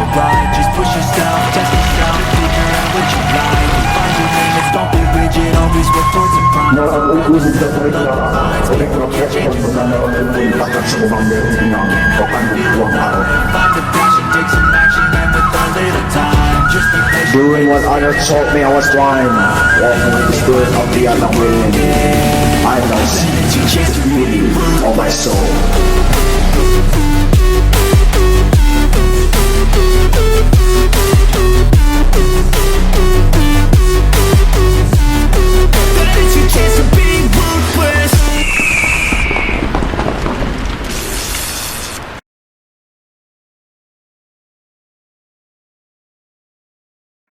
alright. Just push yourself, test yourself, figure out what you like. Find your limits, don't be rigid, always work towards a promise. Find a passion, take some action, and with a little time, just be patient. Doing what others told me I was blind, walking with the spirit of the unknown wind. I know To chase the beauty of my soul. to chase the big ruthless.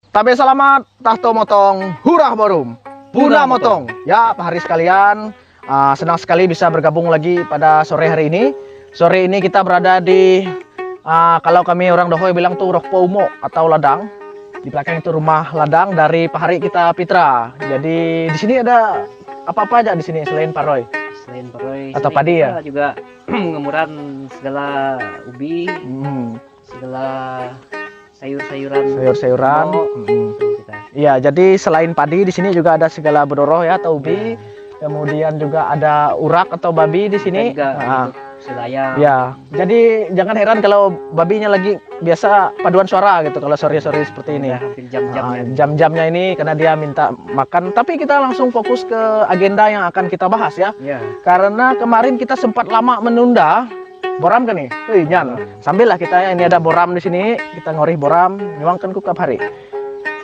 Tabe selamat, tahto motong, hurah borum, puna motong. Ya, Pak Hari sekalian, senang sekali bisa bergabung lagi pada sore hari ini. Sore ini kita berada di, kalau kami orang Dohoy bilang tuh Roh Poumo atau ladang. Di belakang itu rumah ladang dari Pak Hari kita Pitra. Jadi di sini ada apa-apa aja di sini selain Pak Roy? Selain Roy Atau padi ya? juga ngemuran segala ubi, segala sayur-sayuran. Sayur-sayuran. Itu kita. Iya, jadi selain padi di sini juga ada segala bedoroh ya atau ubi. Kemudian juga ada urak atau babi di sini. Kita juga Nah, untuk selayang. ya, jadi jangan heran kalau babinya lagi biasa paduan suara gitu kalau sore-sore seperti ini. Udah hampir jam-jamnya. Jam-jamnya ini karena dia minta makan. Tapi kita langsung fokus ke agenda yang akan kita bahas ya. Ya. Karena kemarin kita sempat lama menunda. Boram kan nih? Wih, Nyan. Sambil lah kita ya, ini ada boram di sini. Kita ngorih boram, nyuangkan ku Kap Hari.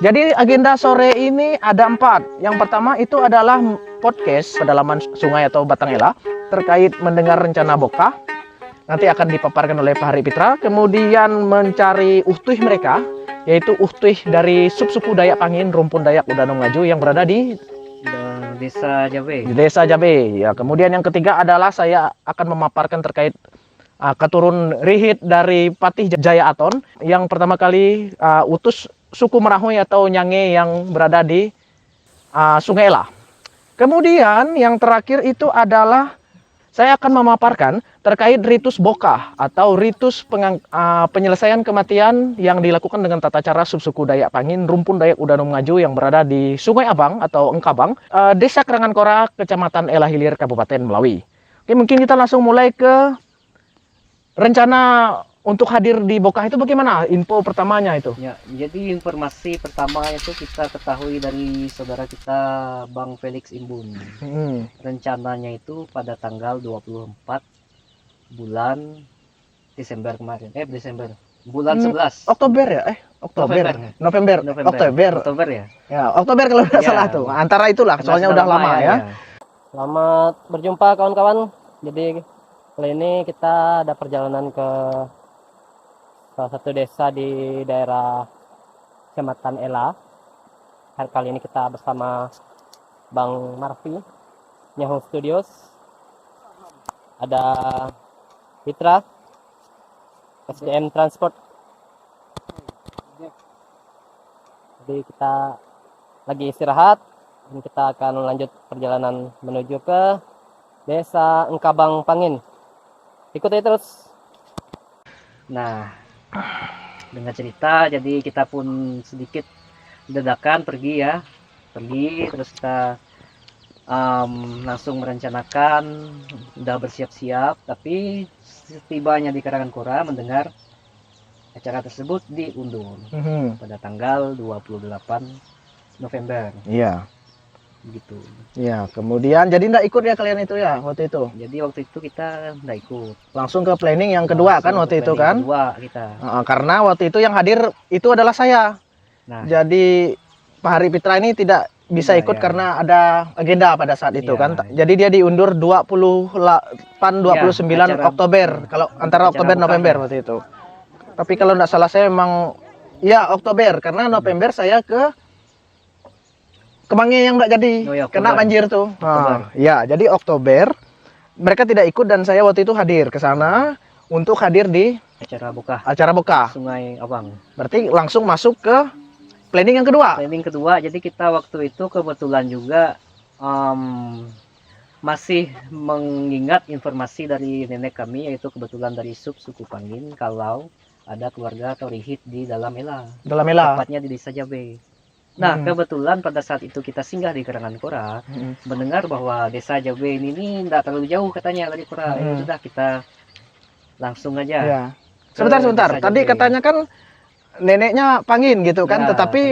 Jadi agenda sore ini ada 4. Yang pertama itu adalah podcast pedalaman sungai atau Batang Ela terkait mendengar rencana Bokah. Nanti akan dipaparkan oleh Pak Hari Pitra. Kemudian mencari uhtuh mereka, yaitu uhtuh dari suku Dayak Pangin, Rumpun Dayak Udanong Ngaju yang berada di Desa Jabe. Desa Jabe. Ya, kemudian yang ketiga adalah saya akan memaparkan terkait keturun rihit dari Patih Jaya Aton yang pertama kali utus suku Merahui atau Nyange yang berada di Sungai Ela. Kemudian yang terakhir itu adalah saya akan memaparkan terkait ritus Bokah atau ritus penyelesaian kematian yang dilakukan dengan tata cara subsuku Dayak Pangin, Rumpun Dayak Udanong Ngaju yang berada di Sungai Abang atau Engkabang, Desa Kerangankora, Kecamatan Ela Hilir, Kabupaten Melawi. Oke, mungkin kita langsung mulai ke rencana untuk hadir di Bokah itu bagaimana? Info pertamanya itu. Ya, jadi informasi pertama itu kita ketahui dari saudara kita Bang Felix Imbun. Rencananya itu pada tanggal 24 bulan Desember kemarin. Desember. Bulan 11. Oktober ya? November. Oktober ya. Ya, Oktober kalau tidak Ya. salah tuh. Antara itulah, soalnya udah lama ya. Selamat berjumpa kawan-kawan. Jadi kali ini kita ada perjalanan ke salah satu desa di daerah Kecamatan Ela. Kali ini kita bersama Bang Marfi, Nyahu Studios. Ada Pitra, SDM Transport. Jadi kita lagi istirahat dan kita akan lanjut perjalanan menuju ke Desa Engkabang Pangin. Ikuti terus. Nah, dengan cerita jadi kita pun sedikit dadakan pergi terus kita langsung merencanakan, udah bersiap-siap, tapi setibanya di Karanganyara mendengar acara tersebut diundur pada tanggal 28 November. Iya. Gitu. Iya, kemudian jadi enggak ikut ya kalian itu ya waktu itu. Jadi waktu itu kita nggak ikut. Langsung ke planning yang kedua kan waktu itu kan? Kedua kita. Karena waktu itu yang hadir itu adalah saya. Nah, Jadi Pak Hari Pitra ini tidak bisa ikut karena ada agenda pada saat itu Iya. kan. Jadi dia diundur 29 acara- Oktober. Kalau antara acara Oktober buka. November waktu itu. Tapi kalau enggak salah saya memang ya Oktober karena November saya ke Kemangi yang enggak jadi Oh ya, kena Oktober. banjir tuh. Oktober. Ya, jadi Oktober mereka tidak ikut dan saya waktu itu hadir ke sana untuk hadir di acara buka acara Bokah. Sungai Abang. Berarti langsung masuk ke planning yang kedua. Planning kedua, jadi kita waktu itu kebetulan juga masih mengingat informasi dari nenek kami, yaitu kebetulan dari suku Pangin, kalau ada keluarga atau rihit di dalam Ela, Dalam Ela. tepatnya di Desa Jabe. Nah, Hmm. kebetulan pada saat itu kita singgah di Karangan Kora, Hmm. mendengar bahwa Desa Jabe ini tidak terlalu jauh katanya dari Kora. Ya Hmm. sudah, kita langsung aja. Ya. Sebentar, sebentar. Desa Tadi Jabe. katanya kan neneknya Pangin gitu kan, Ya, tetapi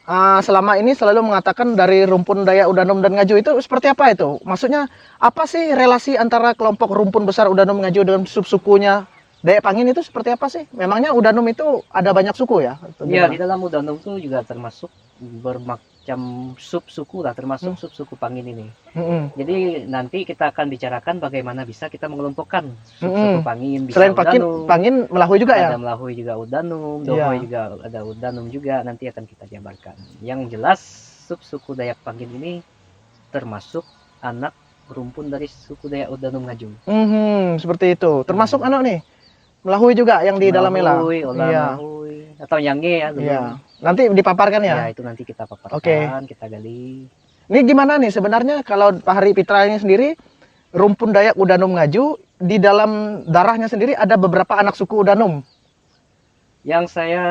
Pangin. selama ini selalu mengatakan dari Rumpun Dayak Udanom dan Ngaju itu seperti apa itu? Maksudnya apa sih relasi antara kelompok Rumpun Besar Udanom Ngaju dengan subsukunya Dayak Pangin itu seperti apa sih? Memangnya Udanom itu ada banyak suku ya? Atau Ya, gimana? di dalam Udanom itu juga termasuk bermacam sub-suku lah, termasuk sub-suku Pangin ini. Mm-mm. Jadi nanti kita akan bicarakan bagaimana bisa kita mengelompokkan sub-suku Mm-mm. Pangin. Bisa Selain Pangin, Udanom, Pangin Melahui juga ya? ada Melahui juga Udanum, Iya. Dohoi juga ada Udanum juga, nanti akan kita jabarkan. Yang jelas sub-suku Dayak Pangin ini termasuk anak rumpun dari suku Dayak Udanum Ngaju. Seperti itu. Termasuk anak nih Melahui juga yang di dalam Ela. Melahui, Olah Iya. Melahui, atau Nyange ya dulu. Iya. Nanti dipaparkan Ya, ya. itu nanti kita paparkan, Oke. kita gali. Ini gimana nih sebenarnya kalau Pak Hari Pitra ini sendiri Rumpun Dayak Udanom Ngaju di dalam darahnya sendiri ada beberapa anak suku Udanom. Yang saya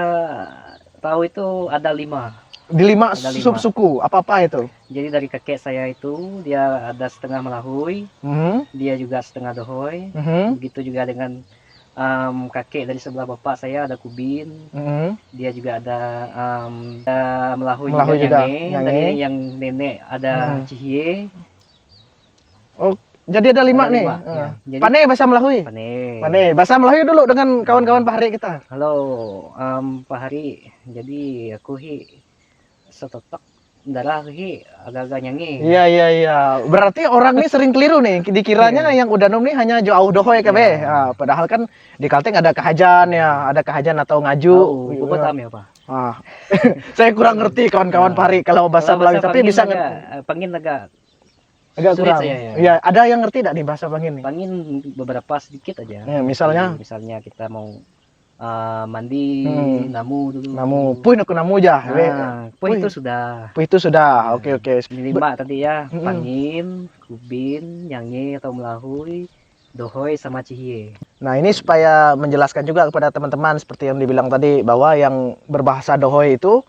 tahu itu ada 5. Di 5 Ada 5. subsuku. Apa-apa itu? Jadi dari kakek saya itu dia ada setengah Melahui, Mhm. dia juga setengah Dohoi. Mhm. Begitu juga dengan kakek dari sebelah bapak saya ada Kubin, Mhm. dia juga ada Melahui Melahui juga, Nyange. Nyange. Dari yang nenek ada Cihye. Oh, jadi ada 5 Ada nih. 5, ya. Jadi Pane bahasa Melahui. Pane. Pane bahasa Melahui dulu dengan kawan-kawan Pak Hari kita. Halo, Pak Hari. Jadi aku setotok darah agak-agak nyanyi. Iya iya iya. Berarti orang ini sering keliru nih. Dikiranya yang Udanom nih hanya jauh Dohoi kabe. Iya. Padahal kan di Kalteng ada Kahajan ya, ada Kahajan atau Ngaju. Oh, Puput am ya Pak. Ah. Saya kurang ngerti kawan-kawan Pak Hari kalau bahasa Kalau Melawi, tapi Pangin bisa Pangin agak agak sulit kurang. saya, ya. Iya, ada yang ngerti enggak nih bahasa Pangin nih? Pangin beberapa sedikit aja. Ya, misalnya Misalnya kita mau mandi namu dulu. namu puin aku namu jah. Nah, Puih. itu sudah. Puih itu sudah. Oke oke. 5 tadi ya, Mm-mm. Pangin, Kubin, Nyange atau Melahui, Dohoi sama Cihye. Nah, ini supaya menjelaskan juga kepada teman-teman seperti yang dibilang tadi bahwa yang berbahasa Dohoi itu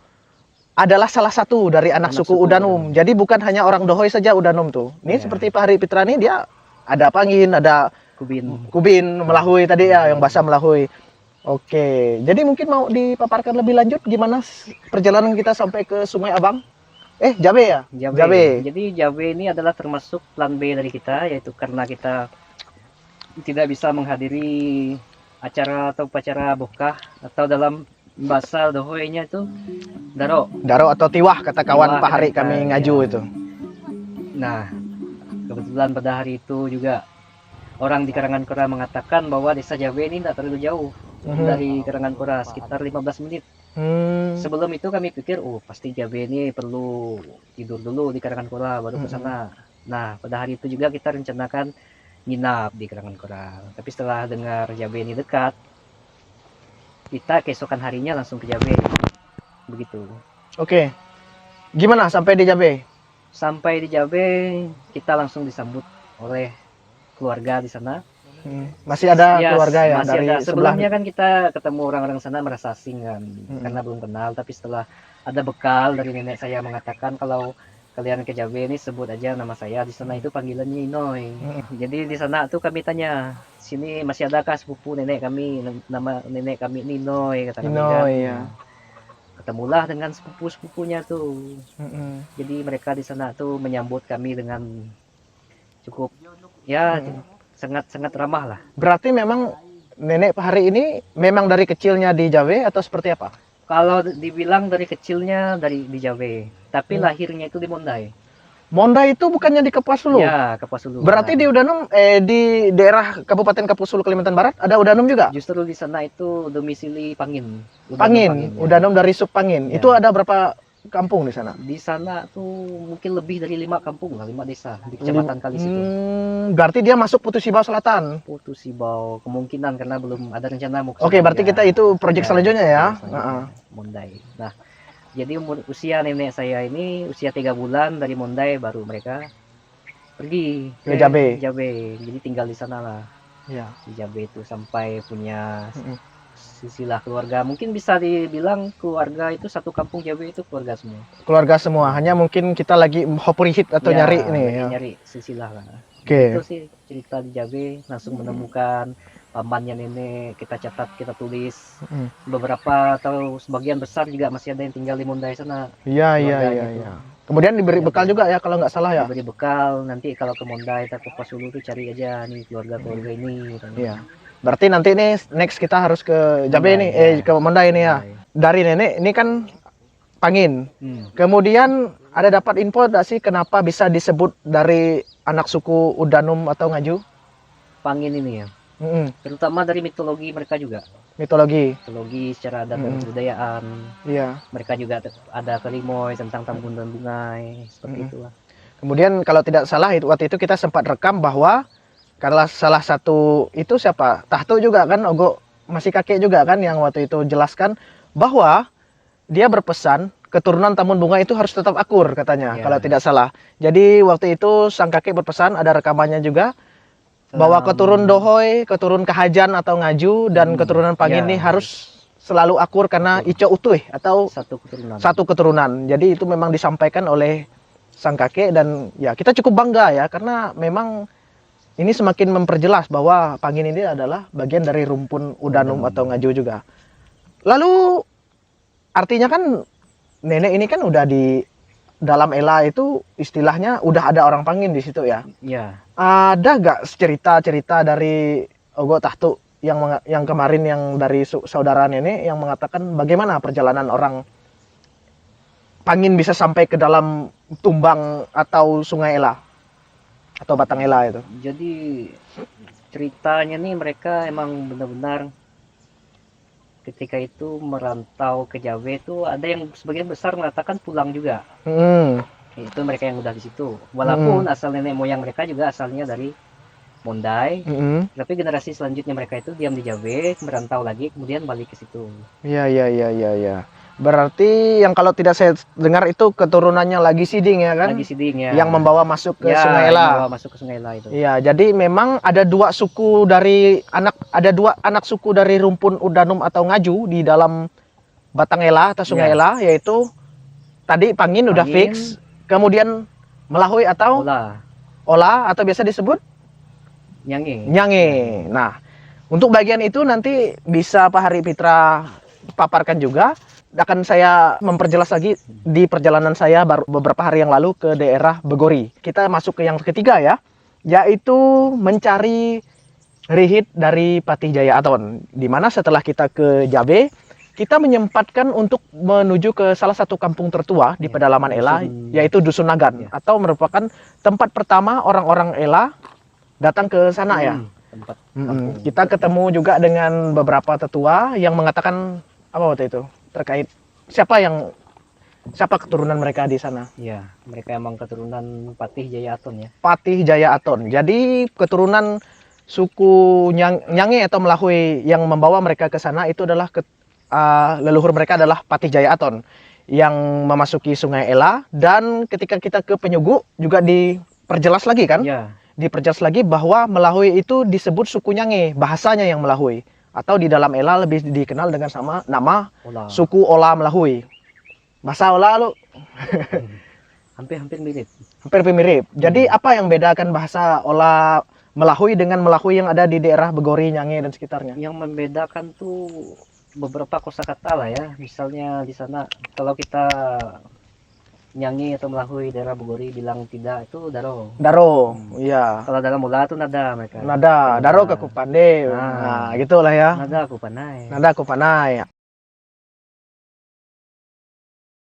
adalah salah satu dari anak Anak suku suku Udanom. Jadi bukan hanya orang Dohoi saja Udanom tuh. Ini Iya. seperti Pak Hari Pitra nih dia ada Pangin, ada Kubin. Kubin, Melahui tadi ya yang bahasa Melahui. Oke, jadi mungkin mau dipaparkan lebih lanjut gimana perjalanan kita sampai ke Sungai Abang? Jabe ya? Jabe. Jadi Jabe ini adalah termasuk plan B dari kita, yaitu karena kita tidak bisa menghadiri acara atau upacara bokah atau dalam bahasa Dohoi-nya itu Daro. Daro atau Tiwah kata kawan Tiwah, Pak Hari kata kami kita, ngaju ya. itu. Nah, kebetulan pada hari itu juga orang di Karangan Kora mengatakan bahwa desa Jabe ini tidak terlalu jauh dari Karangan Kora, sekitar 15 menit. Sebelum itu kami pikir, pasti Jabe ini perlu tidur dulu di Karangan Kora baru ke sana. Nah, pada hari itu juga kita rencanakan nginap di Karangan Kora. Tapi setelah dengar Jabe ini dekat, kita keesokan harinya langsung ke Jabe. Begitu. Oke. Gimana sampai di Jabe? Sampai di Jabe, kita langsung disambut oleh keluarga di sana. Masih ada Ya, keluarga ya masih dari ada. sebelah. Sebelumnya kan kita ketemu orang-orang sana merasa asing kan, karena belum kenal. Tapi setelah ada bekal dari nenek saya mengatakan kalau kalian ke Jabe ini sebut aja nama saya. Di sana itu panggilannya Inoy. Jadi di sana tuh kami tanya, sini masih adakah sepupu nenek kami? Nama nenek kami ini Inoy, kata kami kan. Inoy, ya. Ketemulah dengan sepupu-sepupunya tuh. Jadi mereka di sana tuh menyambut kami dengan cukup ya sangat-sangat ramah lah. Berarti memang nenek Pak Hari ini memang dari kecilnya di Jabe atau seperti apa? Kalau dibilang dari kecilnya di Jabe, tapi lahirnya itu di Mondai. Mondai itu bukannya di Kapuasulu? Ya, Kapuasulu. Berarti di Udanom di daerah Kabupaten Kapuasulu Kalimantan Barat ada Udanom juga? Justru di sana itu domisili Pangin. Pangin, ya. Udanom dari sub Pangin. Ya. Itu ada berapa kampung di sana? Di sana tuh mungkin lebih dari 5 kampung lah, 5 desa di kecamatan Kalis itu. Berarti dia masuk Putusibau Selatan. Putusibau kemungkinan karena belum ada rencana mau ke Oke, sana berarti aja. kita itu proyek Ya, selanjutnya ya. selanjutnya, Mondai. Nah, jadi usia nenek saya ini usia 3 bulan dari Mondai baru mereka pergi Ke Jabe. Jabe. Jadi tinggal di sana lah Ya. di Jabe itu sampai punya Silsilah keluarga. Mungkin bisa dibilang keluarga itu satu kampung Jabe itu keluarga semua. Keluarga semua. Hanya mungkin kita lagi hopurihit atau Ya, nyari nih. lagi Ya. nyari silsilah lah. Oke. Itu sih cerita di Jabe, langsung menemukan pamannya nenek, kita catat, kita tulis. Mm. Beberapa atau sebagian besar juga masih ada yang tinggal di Mondai sana. Iya, iya, Keluarganya iya, itu. iya. Kemudian diberi Iya, bekal Bang. juga ya kalau nggak salah ya. Diberi bekal, nanti kalau ke Mondai atau ke Pasulu tuh cari aja nih keluarga-keluarga ini. Gitu. Iya. Berarti nanti nih next kita harus ke Jabe Mondai, nih, ya. ke Mondai ini ya. Mondai. Dari nenek ini kan Pangin. Kemudian ada dapat info nggak sih kenapa bisa disebut dari anak suku Udanum atau Ngaju? Pangin ini ya. Mm-mm. Terutama dari mitologi mereka juga. Mitologi. Mitologi secara adat dan kebudayaan. Iya. Mereka juga ada kelimoy tentang Tambun dan Bungai. Seperti itulah. Kemudian kalau tidak salah waktu itu kita sempat rekam bahwa karena salah satu itu siapa? Tahtu juga kan, Ogo masih kakek juga kan yang waktu itu jelaskan bahwa dia berpesan keturunan Tambun Bunga itu harus tetap akur katanya, Iya. kalau tidak salah. Jadi waktu itu sang kakek berpesan, ada rekamannya juga, bahwa keturun Dohoy, keturun Kahajan atau Ngaju, dan keturunan Pangin Iya. ini harus selalu akur karena ico utuh atau Satu keturunan. satu keturunan. Jadi itu memang disampaikan oleh sang kakek dan ya kita cukup bangga ya karena memang ini semakin memperjelas bahwa Pangin ini adalah bagian dari rumpun Udanum atau Ngaju juga. Lalu artinya kan nenek ini kan udah di dalam Ela itu istilahnya udah ada orang Pangin di situ ya. Iya. Ada gak cerita-cerita dari Ogo Tahtu yang kemarin yang dari saudara nenek yang mengatakan bagaimana perjalanan orang Pangin bisa sampai ke dalam Tumbang atau Sungai Ela atau Batang Ela itu? Jadi ceritanya nih mereka emang benar-benar ketika itu merantau ke Jawa itu ada yang sebagian besar mengatakan pulang juga. Itu mereka yang udah di situ. Walaupun asal nenek moyang mereka juga asalnya dari Mondai, tapi generasi selanjutnya mereka itu diam di Jawa, merantau lagi, kemudian balik ke situ. Iya, iya, iya, iya, iya. Berarti yang kalau tidak saya dengar itu keturunannya lagi Siding ya kan? Lagi Siding ya. Yang membawa masuk ke Ya, Sungai yang Ela. membawa masuk ke Sungai Ela itu. Iya, jadi memang ada dua suku dari ada dua anak suku dari rumpun Udanum atau Ngaju di dalam Batang Ela atau Sungai Ya. Ela, yaitu tadi Pangin udah Pangin. fix, kemudian Melahui atau Olah, Ola atau biasa disebut Nyange. Nyange. Nah, untuk bagian itu nanti bisa Pak Hari Pitra paparkan juga. Akan saya memperjelas lagi di perjalanan saya beberapa hari yang lalu ke daerah Begori. Kita masuk ke yang ketiga ya, yaitu mencari rihit dari Patih Jaya Aton. Di mana setelah kita ke Jabe, kita menyempatkan untuk menuju ke salah satu kampung tertua di pedalaman Ela, yaitu Dusun Nagan, atau merupakan tempat pertama orang-orang Ela datang ke sana ya. Tempat Kita ketemu juga dengan beberapa tetua yang mengatakan apa waktu itu terkait siapa keturunan mereka di sana. Iya, mereka emang keturunan Patih Jaya Aton ya. Patih Jaya Aton. Jadi keturunan suku Nyange atau Melahui yang membawa mereka ke sana itu adalah leluhur mereka adalah Patih Jaya Aton yang memasuki Sungai Ela, dan ketika kita ke Penyugu juga diperjelas lagi kan? Iya. Diperjelas lagi bahwa Melahui itu disebut suku Nyange, bahasanya yang Melahui. Atau di dalam Ela lebih dikenal dengan nama Olah. suku Ola Melahui. Bahasa Ola lu Hampir-hampir mirip. hampir mirip. Jadi apa yang bedakan bahasa Ola Melahui dengan Melahui yang ada di daerah Begori, Nyange dan sekitarnya? Yang membedakan tuh beberapa kosakata lah ya. Misalnya di sana kalau kita Nyanyi atau Melahui daerah Bogori bilang tidak itu daro. Daro, iya. Kalau dalam mula itu nada mereka. Nada, daro ke kupande. Nah, gitulah ya. Nada aku panai. Nada kupanai.